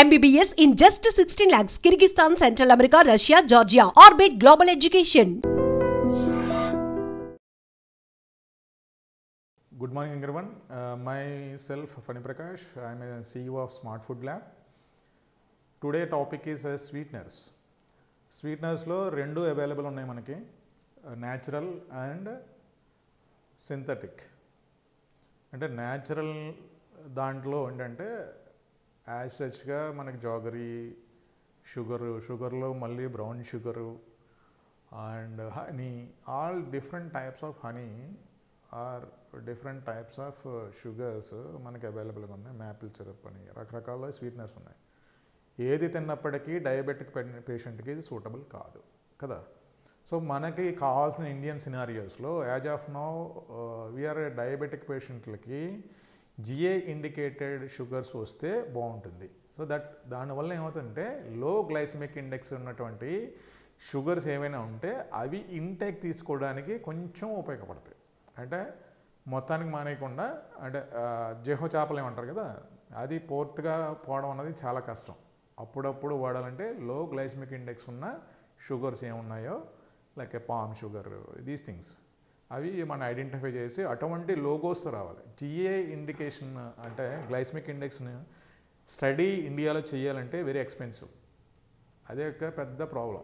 MBBS in just 16 lakhs. Kyrgyzstan, Central America, Russia, Georgia. Orbit Global Education. Good morning everyone. Myself Fani Prakash. I am a CEO of Smart Food Lab. Today topic is sweeteners. Sweeteners లో రెండు available ఉన్నాయి మనకి, natural and synthetic. అంటే natural దాంట్లో ఏంటంటే as సచ్గా మనకి jaggery, షుగర్లో మళ్ళీ brown sugar and honey, all different types of honey are different types of sugars మనకి అవైలబుల్గా ఉన్నాయి. మ్యాపిల్ సిరప్ అని రకరకాల స్వీట్నర్స్ ఉన్నాయి. ఏది తిన్నప్పటికీ డయాబెటిక్ పేషెంట్కి ఇది సూటబుల్ కాదు కదా. సో మనకి కావాల్సిన ఇండియన్ సినారియోస్లో as of now we are diabetic పేషెంట్లకి జిఏ ఇండికేటెడ్ షుగర్స్ వస్తే బాగుంటుంది. సో దానివల్ల ఏమవుతుందంటే లో గ్లైసమిక్ ఇండెక్స్ ఉన్నటువంటి షుగర్స్ ఏమైనా ఉంటే అవి ఇంటేక్ తీసుకోవడానికి కొంచెం ఉపయోగపడతాయి. అంటే మొత్తానికి మానేయకుండా, అంటే జెహో చేపలు ఏమంటారు కదా, అది పూర్తిగా పోవడం అన్నది చాలా కష్టం. అప్పుడప్పుడు వాడాలంటే లో గ్లైసమిక్ ఇండెక్స్ ఉన్న షుగర్స్ ఏమున్నాయో like palm sugar, these things అవి మనం ఐడెంటిఫై చేసి అటువంటి లోగోస్తో రావాలి. జిఏ ఇండికేషన్ అంటే గ్లైసమిక్ ఇండెక్స్ని స్టడీ ఇండియాలో చేయాలంటే వెరీ ఎక్స్పెన్సివ్. అదే ఒక పెద్ద problem.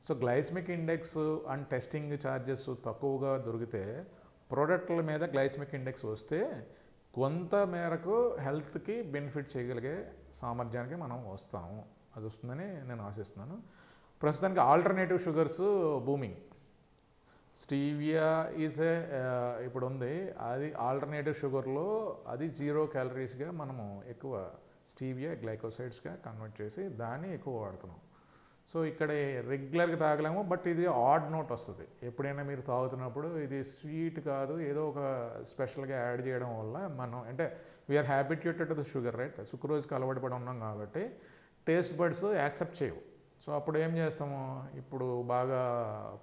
So glycaemic index and testing charges తక్కువగా దొరికితే ప్రోడక్ట్ల మీద గ్లైసమిక్ ఇండెక్స్ వస్తే కొంత మేరకు హెల్త్కి బెనిఫిట్ చేయగలిగే సామర్థ్యానికి మనం వస్తాము. అది వస్తుందని నేను ఆశిస్తున్నాను. ప్రస్తుతానికి alternative sugars booming. Stevia is ఇప్పుడు ఉంది, అది ఆల్టర్నేటివ్ షుగర్లో అది 0 క్యాలరీస్గా మనము ఎక్కువ స్టీవియా గ్లైకోసైడ్స్గా కన్వర్ట్ చేసి దాన్ని ఎక్కువ వాడుతున్నాం. సో ఇక్కడ రెగ్యులర్గా తాగలేము, బట్ ఇది ఆడ్ నోట్ వస్తుంది. ఎప్పుడైనా మీరు తాగుతున్నప్పుడు ఇది స్వీట్ కాదు, ఏదో ఒక స్పెషల్గా యాడ్ చేయడం వల్ల మనం అంటే we are habituated to the sugar, right? సుక్రోజ్కి అలవాటు పడి ఉన్నాం కాబట్టి టేస్ట్ బడ్స్ యాక్సెప్ట్ చేయవు. సో అప్పుడు ఏం చేస్తాము, ఇప్పుడు బాగా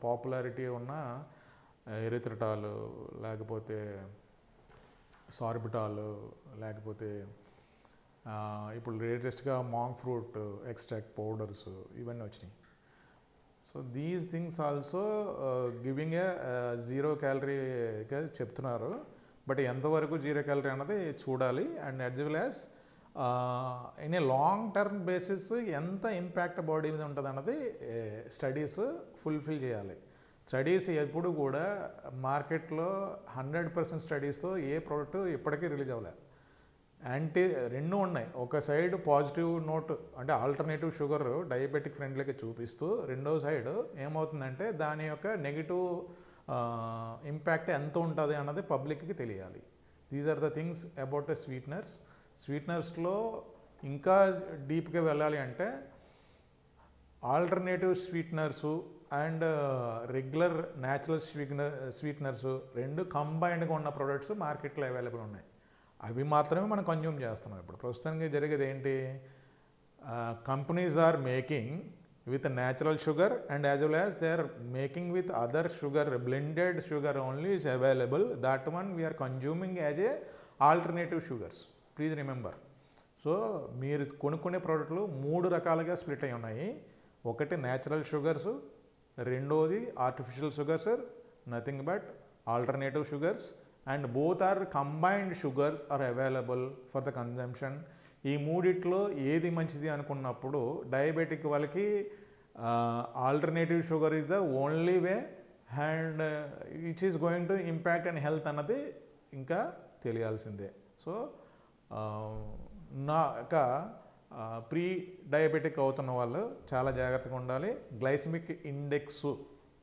పాపులారిటీ ఉన్న ఎరిత్రిటాల్, లేకపోతే సార్బిటాల్, లేకపోతే ఇప్పుడు లేటెస్ట్గా మాంక్ ఫ్రూట్ ఎక్స్ట్రాక్ట్ పౌడర్స్ ఇవన్నీ వచ్చినాయి. So these things also giving a 0 క్యాలరీగా చెప్తున్నారు. బట్ ఎంతవరకు 0 క్యాలరీ అన్నది చూడాలి. And as well as in a long term basis ఎంత ఇంపాక్ట్ బాడీ మీద ఉంటుంది అన్నది స్టడీస్ ఫుల్ఫిల్ చేయాలి. స్టడీస్ ఎప్పుడు కూడా మార్కెట్లో 100% స్టడీస్తో ఏ ప్రోడక్ట్ ఇప్పటికీ రిలీజ్ అవ్వలేదు. రెండు ఉన్నాయి. ఒక సైడ్ పాజిటివ్ నోట్ అంటే ఆల్టర్నేటివ్ షుగర్ డయాబెటిక్ ఫ్రెండ్లీగా చూపిస్తూ, రెండో సైడ్ ఏమవుతుందంటే దాని యొక్క నెగిటివ్ ఇంపాక్ట్ ఎంత ఉంటుంది అన్నది పబ్లిక్కి తెలియాలి. These are the things about the sweeteners. స్వీట్నర్స్లో ఇంకా డీప్గా వెళ్ళాలి అంటే alternative sweeteners and regular natural sweeteners రెండు కంబైన్డ్గా ఉన్న ప్రోడక్ట్స్ మార్కెట్లో అవైలబుల్ ఉన్నాయి. అవి మాత్రమే మనం కన్జ్యూమ్ చేస్తున్నాం. ఇప్పుడు ప్రస్తుతానికి జరిగేది ఏంటి, companies are making with natural sugar and as well as they are making with other sugar, blended sugar only is available. That one we are consuming as a alternative sugars. Please remember. So మీరు కొనుక్కునే ప్రోడక్ట్లు 3 రకాలుగా స్ప్లిట్ అయి ఉన్నాయి. ఒకటి natural sugars, రెండోది artificial sugars, nothing but alternative sugars, and both are combined sugars are available for the consumption. ఈ మూడిట్లో ఏది మంచిది అనుకున్నప్పుడు డయాబెటిక్ వాళ్ళకి alternative sugar is the only way and it is going to impact and health అన్నది ఇంకా తెలియాల్సిందే. So pre diabetic అవుతున్న వాళ్ళు చాలా జాగ్రత్తగా ఉండాలి. గ్లైసమిక్ ఇండెక్స్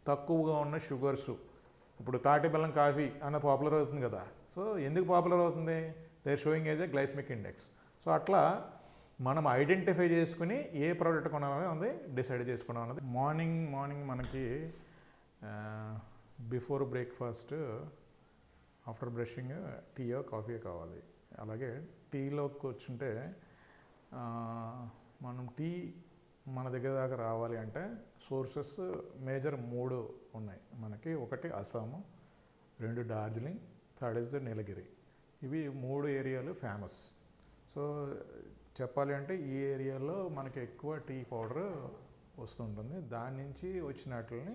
తక్కువగా ఉన్న షుగర్సు, ఇప్పుడు తాటి బెల్లం కాఫీ అన్న పాపులర్ అవుతుంది కదా. సో ఎందుకు పాపులర్ అవుతుంది, they are showing as a glycemic index. So అట్లా మనం ఐడెంటిఫై చేసుకుని ఏ ప్రోడక్ట్ కొనాలని ఉంది డిసైడ్ చేసుకున్నాం అన్నది. మార్నింగ్ మనకి బిఫోర్ బ్రేక్ఫాస్ట్, ఆఫ్టర్ బ్రషింగ్ టీయో కాఫీ కావాలి. అలాగే టీలోకి వచ్చుంటే మనం టీ మన దగ్గర దాకా రావాలి అంటే సోర్సెస్ మేజర్ 3 ఉన్నాయి మనకి. ఒకటి Assam, 2 Darjeeling, third is the Nilgiri. ఇవి 3 ఏరియాలు ఫేమస్. సో చెప్పాలి అంటే ఈ ఏరియాలో మనకి ఎక్కువ టీ పౌడర్ వస్తుంటుంది. దాని నుంచి వచ్చినట్లని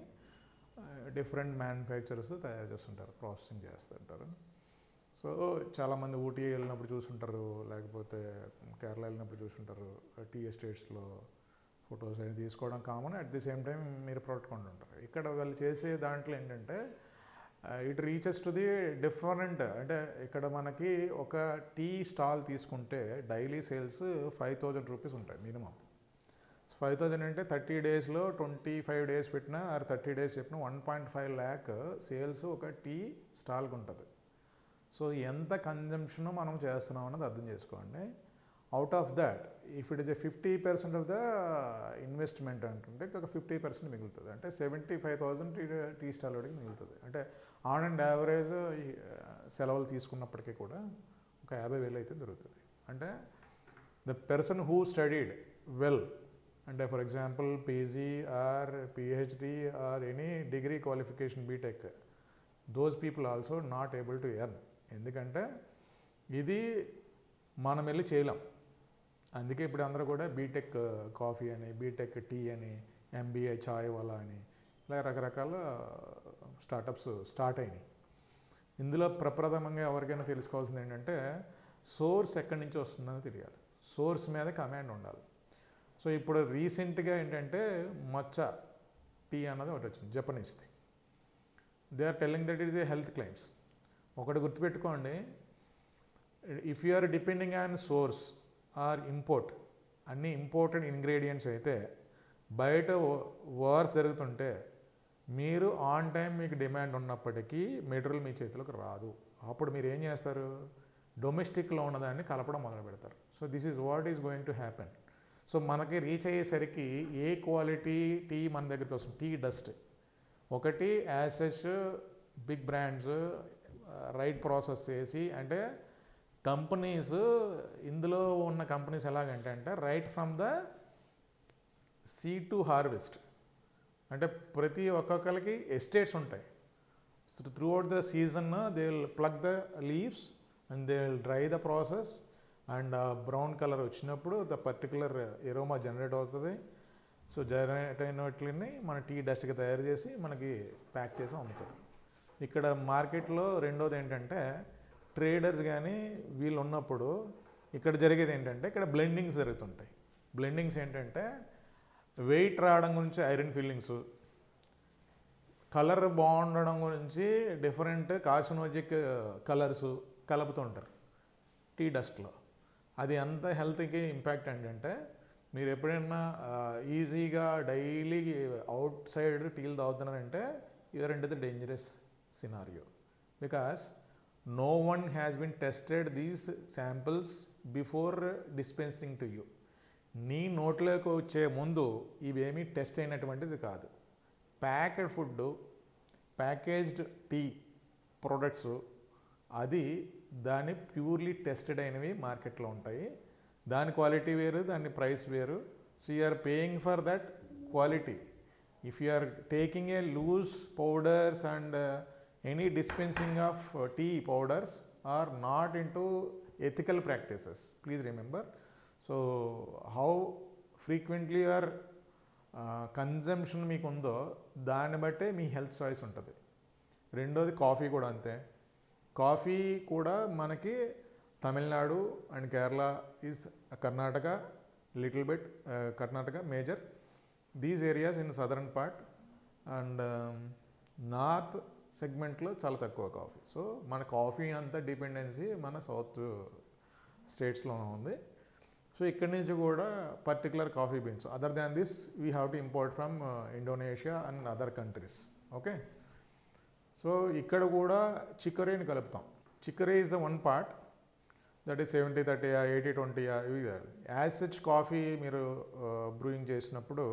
డిఫరెంట్ మ్యానుఫ్యాక్చరర్స్ తయారు చేస్తుంటారు, ప్రాసెసింగ్ చేస్తుంటారు. సో చాలామంది ఊటీ వెళ్ళినప్పుడు చూస్తుంటారు, లేకపోతే కేరళ వెళ్ళినప్పుడు చూస్తుంటారు, టీ ఎస్టేట్స్లో ఫొటోస్ అవి తీసుకోవడం common. At the same time మీరు ప్రొడక్ట్ కొంటుంటారు. ఇక్కడ వాళ్ళు చేసే దాంట్లో ఏంటంటే it reaches to the different. అంటే ఇక్కడ మనకి ఒక టీ స్టాల్ తీసుకుంటే డైలీ సేల్స్ 5,000 రూపీస్ ఉంటాయి మినిమం. 5,000 అంటే 30 డేస్లో 25 డేస్ పెట్టినా ఆర్ 30 డేస్ చెప్పినా 1.5 lakh సేల్స్ ఒక టీ స్టాల్కి ఉంటుంది. సో ఎంత కన్జంప్షన్ మనం చేస్తున్నాం అన్నది అర్థం చేసుకోండి. Out of that if it is 50% of the investment అంటుంటే ఒక 50% మిగులుతుంది. అంటే 75,000 టీ స్టాల్ వాడికి మిగులుతుంది. అంటే ఆన్ అండ్ యావరేజ్ సెలవులు తీసుకున్నప్పటికీ కూడా ఒక 50,000 అయితే దొరుకుతుంది. అంటే the person who studied well, అంటే for example PG or PhD or any degree qualification BTech, those people also not able to earn. ఎందుకంటే ఇది మనం వెళ్ళి చేయలేం. అందుకే ఇప్పుడు అందరూ కూడా బీటెక్ కాఫీ అని, బీటెక్ టీ అని, ఎంబీఏ చాయ్ వాలా అని ఇలా రకరకాల స్టార్టప్స్ స్టార్ట్ అయినాయి. ఇందులో ప్రప్రథమంగా ఎవరికైనా తెలుసుకోవాల్సింది ఏంటంటే సోర్స్ ఎక్కడి నుంచి వస్తుందని తెలియాలి. సోర్స్ మీద కమాండ్ ఉండాలి. సో ఇప్పుడు రీసెంట్గా ఏంటంటే మచ్చ టీ అన్నది ఒకటి వచ్చింది, జపనీస్ది. They are telling that is a health claims. ఒకటి గుర్తుపెట్టుకోండి, if you are depending on source or import, అన్ని ఇంపోర్టెడ్ ఇంగ్రీడియంట్స్ అయితే బయట వార్స్ జరుగుతుంటే మీరు ఆన్ టైం మీకు డిమాండ్ ఉన్నప్పటికీ మెటీరియల్ మీ చేతిలోకి రాదు. అప్పుడు మీరు ఏం చేస్తారు, డొమెస్టిక్లో ఉన్నదాన్ని కలపడం మొదలు పెడతారు. So this is what is going to happen. So మనకి రీచ్ అయ్యేసరికి ఏ క్వాలిటీ టీ మన దగ్గరికి వస్తుంది, టీ డస్ట్ ఒకటి as such big brands right process చేసి, అంటే కంపెనీస్ ఇందులో ఉన్న కంపెనీస్ ఎలాగంటే అంటే right from the seed to harvest, అంటే ప్రతి ఒక్కొక్కరికి ఎస్టేట్స్ ఉంటాయి. Throughout the season they will pluck the leaves and they will dry the process and brown colour వచ్చినప్పుడు ద పర్టికులర్ ఎరోమా జనరేట్ అవుతుంది. సో జనరేట్ అయిన వాటిని మన tea డస్ట్గా తయారు చేసి మనకి ప్యాక్ చేసి అమ్ముతారు. ఇక్కడ మార్కెట్లో రెండోది ఏంటంటే ట్రేడర్స్ కానీ వీళ్ళు ఉన్నప్పుడు ఇక్కడ జరిగేది ఏంటంటే ఇక్కడ బ్లెండింగ్స్ జరుగుతుంటాయి. బ్లెండింగ్స్ ఏంటంటే వెయిట్ రావడం గురించి ఐరన్ ఫిల్లింగ్స్, కలర్ బాగుండడం గురించి డిఫరెంట్ కార్సినోజిక్ కలర్స్ కలుపుతుంటారు టీ డస్ట్లో. అది ఎంత హెల్త్కి ఇంపాక్ట్ ఏంటంటే మీరు ఎప్పుడైనా ఈజీగా డైలీ అవుట్ సైడ్ టీలు తాగుతున్నారంటే you're into the dangerous scenario, because no one has been tested these samples before dispensing to you. నీ నోట్లోకి వచ్చే ముందు ఇవేమీ టెస్ట్ అయినటువంటిది కాదు. Packed food, packaged tea products అది దాన్ని ప్యూర్లీ టెస్టెడ్ అయినవి మార్కెట్లో ఉంటాయి. దాని క్వాలిటీ వేరు, దాని ప్రైస్ వేరు. So you are paying for that quality. If you are taking a loose powders and any dispensing of tea powders are not into ethical practices, please remember. So how frequently your consumption మీకు ఉందో దాన్ని బట్టే మీ health choice ఉంటుంది. రెండోది coffee కూడా అంతే. Coffee కూడా మనకి Tamil Nadu and Kerala is Karnataka little bit, Karnataka major, these areas in southern part and north సెగ్మెంట్లో చాలా తక్కువ కాఫీ. సో మన కాఫీ అంతా డిపెండెన్సీ మన సౌత్ స్టేట్స్లో ఉంది. సో ఇక్కడి నుంచి కూడా particular coffee beans other than this we have to import from Indonesia and other countries. Okay, so ఇక్కడ కూడా చిక్కరీని కలుపుతాం. Chicory is the one part, that is 70-30, 80-20 ఇవి కాదు. యాజ్ సచ్ కాఫీ మీరు బ్రూయింగ్ చేసినప్పుడు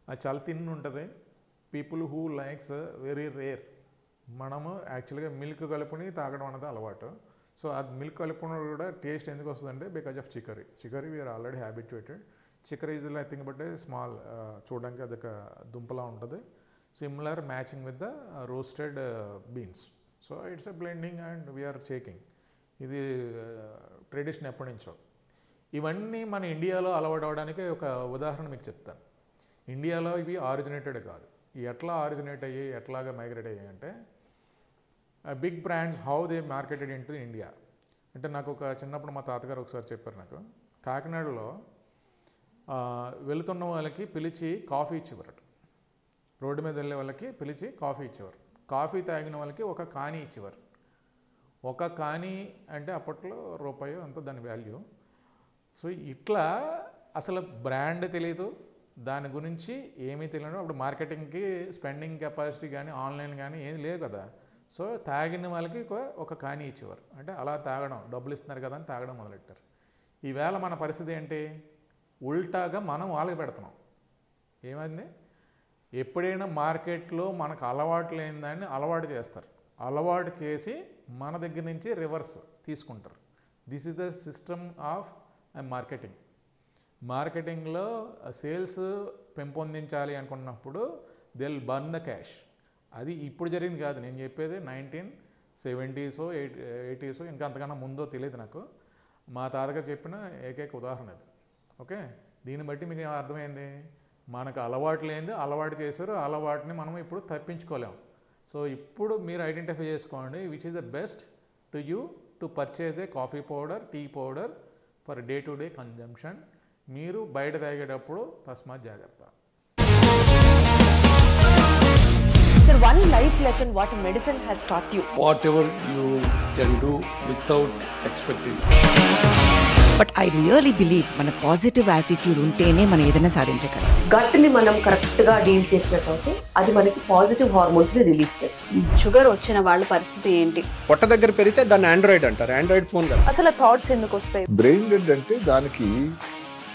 అది చాలా తిన్ ఉంటుంది. People who likes very rare. మనము యాక్చువల్గా మిల్క్ కలుపుని తాగడం అనేది అలవాటు. సో అది మిల్క్ కలుపుకున్న కూడా టేస్ట్ ఎందుకు వస్తుందంటే because of chicory. Chicory we are already habituated. Chicory is I think but small, చూడడానికి అదొక దుంపలా ఉంటుంది. Similar matching with the roasted beans. So it's a blending and we are checking. ఇది ట్రెడిషన్ ఎప్పటి నుంచో. ఇవన్నీ మన ఇండియాలో అలవాటు అవడానికి ఒక ఉదాహరణ మీకు చెప్తాను. ఇండియాలో ఇవి ఆరిజినేటెడ్ కాదు. ఎట్లా ఆరిజినేట్ అయ్యి ఎట్లాగా మైగ్రేట్ అయ్యాయి అంటే big brands how they marketed into India. అంటే నాకు ఒక చిన్నప్పుడు మా తాతగారు ఒకసారి చెప్పారు, నాకు కాకినాడలో వెళుతున్న వాళ్ళకి పిలిచి కాఫీ ఇచ్చేవారు. రోడ్డు మీద వెళ్ళే వాళ్ళకి పిలిచి కాఫీ ఇచ్చేవారు. కాఫీ తాగిన వాళ్ళకి ఒక కానీ ఇచ్చేవారు. ఒక కానీ అంటే అప్పట్లో రూపాయో అంత దాని వాల్యూ. సో ఇట్లా అసలు బ్రాండ్ తెలియదు, దాని గురించి ఏమీ తెలియదు. అప్పుడు మార్కెటింగ్కి స్పెండింగ్ కెపాసిటీ కానీ ఆన్లైన్ కానీ ఏం లేవు కదా. సో తాగిన వాళ్ళకి ఒక కానీ ఇచ్చేవారు. అంటే అలా తాగడం, డబ్బులు ఇస్తున్నారు కదా అని తాగడం మొదలెట్టారు. ఈవేళ మన పరిస్థితి ఏంటి? ఉల్టాగా మనం వాళ్ళకి పెడుతున్నాం. ఏమైంది? ఎప్పుడైనా మార్కెట్లో మనకు అలవాటు లేని దాన్ని అలవాటు చేస్తారు. అలవాటు చేసి మన దగ్గర నుంచి రివర్స్ తీసుకుంటారు. This is the system of marketing. మార్కెటింగ్లో సేల్స్ పెంపొందించాలి అనుకున్నప్పుడు they will burn the cash. అది ఇప్పుడు జరిగింది కాదు, నేను చెప్పేది 1970s 80s, ఇంకా అంతకన్నా ముందో తెలియదు నాకు. మా తాతగారు చెప్పిన ఏకైక ఉదాహరణ అది. ఓకే, దీన్ని బట్టి మీకు అర్థమైంది, మనకు అలవాటు లేనిది అలవాటు చేశారు, అలవాటుని మనం ఇప్పుడు తప్పించుకోలేము. సో ఇప్పుడు మీరు ఐడెంటిఫై చేసుకోండి which is the best to you to purchase a coffee powder, tea powder for day to day consumption. మీరు బయట తాగేటప్పుడు తస్మాత్ జాగ్రత్త. Sir, one life lesson what medicine has taught you. Whatever you can do without expecting. But I really believe మన positive attitude ఉంటేనే మనం ఏదైనా సాధించగలం. గట్ ని మనం కరెక్ట్ గా డీల్ చేసినట్లయితే అది మనకి పాజిటివ్ హార్మోన్స్ ని రిలీజ్ చేస్తుంది. షుగర్ వచ్చిన వాళ్ళ పరిస్థితి ఏంటి? పొట్ట దగ్గర పెరిగితే దాన్ని ఆండ్రాయిడ్ అంటారు, ఆండ్రాయిడ్ ఫోన్ కదా. అసలు థాట్స్ ఎందుకు వస్తాయి? బ్రెయిన్ డెడ్ అంటే దానికి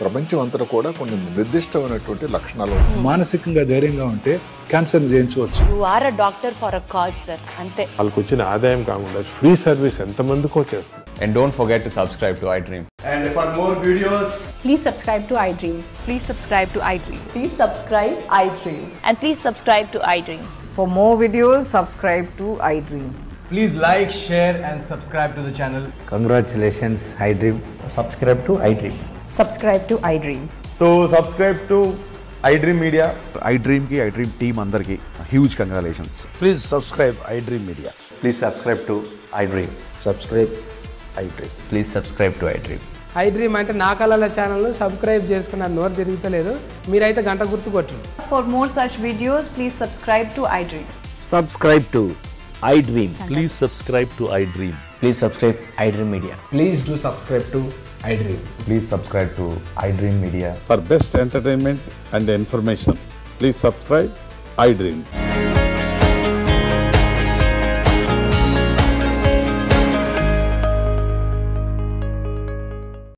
ప్రపంచం అంతా కూడా కొన్ని నిర్దిష్టమైనటువంటి లక్షణాలు. మానసికంగా ధైర్యంగా ఉంటే క్యాన్సర్ జయించవచ్చు. You are a doctor for a cause, sir. అంతే. వాళ్ళకి వచ్చిన ఆదాయం కాకుండా ఫ్రీ సర్వీస్ ఎంతమందికో చేస్తుంది. And don't forget to subscribe to iDream. And for more videos, Please subscribe to iDream. Please subscribe to iDream. Please subscribe iDream. And please subscribe to iDream. For more videos, subscribe to iDream. please like, share and subscribe to the channel. Congratulations, iDream. Subscribe to iDream. Subscribe to iDream. So subscribe to iDream Media. iDream ki iDream team andarki huge congratulations. Please subscribe iDream media. Please subscribe to iDream. Subscribe iDream. Please subscribe to iDream. iDream అంటే నా కళల channel subscribe చేసుకున్న నోరు తిరుగుతలేదు, మీరైతే గంట గుర్తు కొట్టండి. For more such videos, please subscribe to iDream. Subscribe to iDream. Please subscribe to iDream. Please subscribe iDream Media. Please do subscribe to iDream. Please subscribe to iDream Media. For best entertainment and information, please subscribe iDream.